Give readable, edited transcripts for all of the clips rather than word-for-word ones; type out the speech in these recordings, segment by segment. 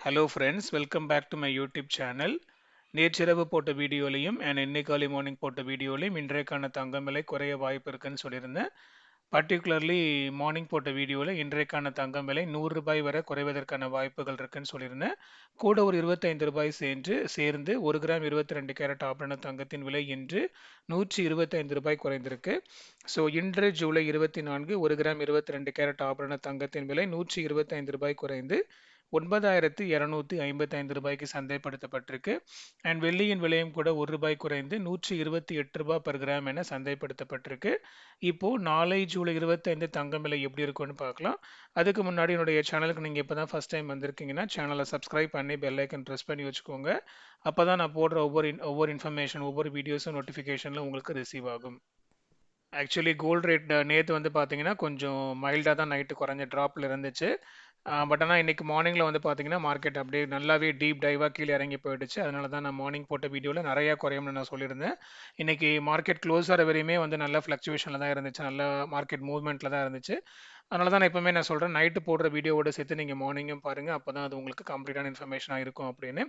Hello friends, welcome back to my YouTube channel. நேற்றிரவு போட்ட வீடியோலையும் இன்னைக்கு early மார்னிங் போட்ட வீடியோலையும் இன்றைக்கான தங்கம் விலை குறைய வாய்ப்பு இருக்குன்னு சொல்லியிருந்தேன். பர்டிகுலர்லி மார்னிங் போட்ட வீடியோவில் இன்றைக்கான தங்கம் விலை ₹100 வரை குறைவதற்கான வாய்ப்புகள் இருக்குன்னு சொல்லியிருந்தேன். கூட ஒரு ₹25 சேர்ந்து 1 கிராம் 22 கேரட் ஆபரண தங்கத்தின் விலை இன்று ₹125 குறைந்திருக்கு. ஸோ இன்று ஜூலை 24 1 கிராம் 22 கேரட் ஆபரண தங்கத்தின் விலை ₹125 குறைந்து ₹9,255 சந்தைப்படுத்தப்பட்டிருக்கு. அண்ட் வெள்ளியின் விலையும் கூட ₹1 குறைந்து ₹128 per கிராம் என சந்தைப்படுத்தப்பட்டிருக்கு. இப்போ நாளை ஜூலை 25 தங்கம் விலை எப்படி இருக்கும்னு பார்க்கலாம். அதுக்கு முன்னாடி என்னுடைய சேனலுக்கு நீங்கள் இப்போ தான் ஃபர்ஸ்ட் டைம் வந்திருக்கீங்கன்னா சேனலை சப்ஸ்கிரைப் பண்ணி பெல் ஐக்கன் ப்ரெஸ் பண்ணி வச்சுக்கோங்க. அப்போ தான் நான் போடுற ஒவ்வொரு இன்ஃபர்மேஷன் ஒவ்வொரு வீடியோஸும் நோட்டிஃபிகேஷனில் உங்களுக்கு ரிசீவ் ஆகும். ஆக்சுவலி கோல்டு ரேட் நேற்று வந்து பார்த்தீங்கன்னா கொஞ்சம் மைல்டாக தான் நைட்டு குறைஞ்ச ட்ராப்பில் இருந்துச்சு. பட் ஆனால் இன்னைக்கு மார்னிங்கில் வந்து பார்த்தீங்கன்னா மார்க்கெட் அப்படியே நல்லாவே டீப் டைவாக கீழே இறங்கி போயிடுச்சு. அதனால தான் நான் மார்னிங் போட்ட வீடியோவில் நிறையா குறையும்னு நான் சொல்லியிருந்தேன். இன்னைக்கு மார்க்கெட் க்ளோஸ் ஆகிற வரையுமே வந்து நல்ல ஃப்ளக்சுவேஷனில் தான் இருந்துச்சு, நல்ல மார்க்கெட் மூவ்மெண்ட்டில் தான் இருந்துச்சு. அதனால தான் நான் எப்பவுமே நான் சொல்கிறேன், நைட்டு போடுற வீடியோவோட சேர்த்து நீங்கள் மார்னிங்கும் பாருங்கள், அப்போ தான் அது உங்களுக்கு கம்ப்ளீட்டான இன்ஃபர்மேஷனாக இருக்கும் அப்படின்னு.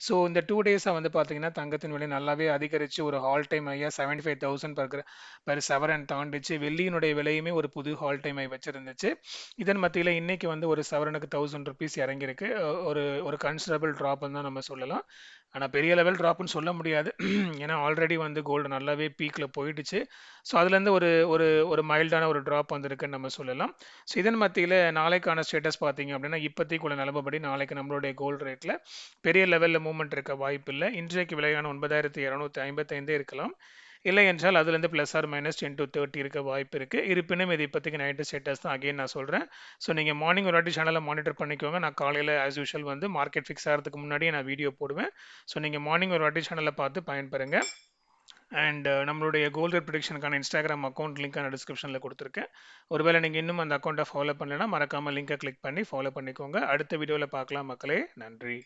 ஸோ இந்த 2 டேஸாக வந்து பார்த்தீங்கன்னா தங்கத்தின் விலை நல்லாவே அதிகரித்து ஒரு ஹால் டைம் ஐயா 75,000 பெர் சவரன் தாண்டிச்சு. வெள்ளியினுடைய விலையுமே ஒரு புது ஹால் டைம் ஐ வச்சிருந்துச்சு. இதன் மத்தியில் இன்னைக்கு வந்து ஒரு சவரனுக்கு ₹1,000 இறங்கியிருக்கு. ஒரு ஒரு கன்சிடரபிள் ட்ராப்னு தான் நம்ம சொல்லலாம். ஆனால் பெரிய லெவல் ட்ராப்னு சொல்ல முடியாது. ஏன்னா ஆல்ரெடி வந்து கோல்டு நல்லாவே பீக்கில் போயிடுச்சு. ஸோ அதுலேருந்து ஒரு ஒரு ஒரு மைல்டான ஒரு ட்ராப் வந்திருக்குன்னு நம்ம சொல்லலாம். ஸோ இதன் மத்தியில் நாளைக்கான ஸ்டேட்டஸ் பார்த்தீங்க அப்படின்னா இப்போதைக்கு உள்ள நிலமப்படி நாளைக்கு நம்மளுடைய கோல்டு ரேட்டில் பெரிய லெவலில் மூவ்மெண்ட் இருக்க வாய்ப்பு இல்லை. இன்றைக்கு விலையான 9,255 இருக்கலாம். இல்லை என்றால் அதுலேருந்து ப்ளஸ் ஆர் மைனஸ் 10 to 30 இருக்க வாய்ப்பு இருக்குது. இருப்பினும் இது இப்போதைக்கு நைட்டு ஸ்டேட்டஸ் தான் அகைன் நான் சொல்கிறேன். ஸோ நீங்கள் மார்னிங் ஒரு வாட்டி சேனலை மானிட்டர் பண்ணிக்கோங்க. நான் காலையில் ஆஸ் யூஷுவல் வந்து மார்க்கெட் ஃபிக்ஸ் ஆகிறதுக்கு முன்னாடியே நான் வீடியோ போடுவேன். ஸோ நீங்கள் மார்னிங் ஒரு வாட்டி சேனலை பார்த்து பயன்பெறுங்க. அண்ட் நம்மளுடைய கோல்டு ப்ரிடிக்ஷனுக்கான இன்ஸ்டாகிராம் அக்கௌண்ட் லிங்க் நான் டிஸ்கிரிப்ஷனில் கொடுத்துருக்கேன். ஒருவேளை நீங்கள் இன்னும் அந்த அக்கௌண்ட்டை ஃபாலோ பண்ணலைன்னா மறக்காமல் லிங்கை கிளிக் பண்ணி ஃபாலோ பண்ணிக்கோங்க. அடுத்த வீடியோவில் பார்க்கலாம் மக்களே. நன்றி.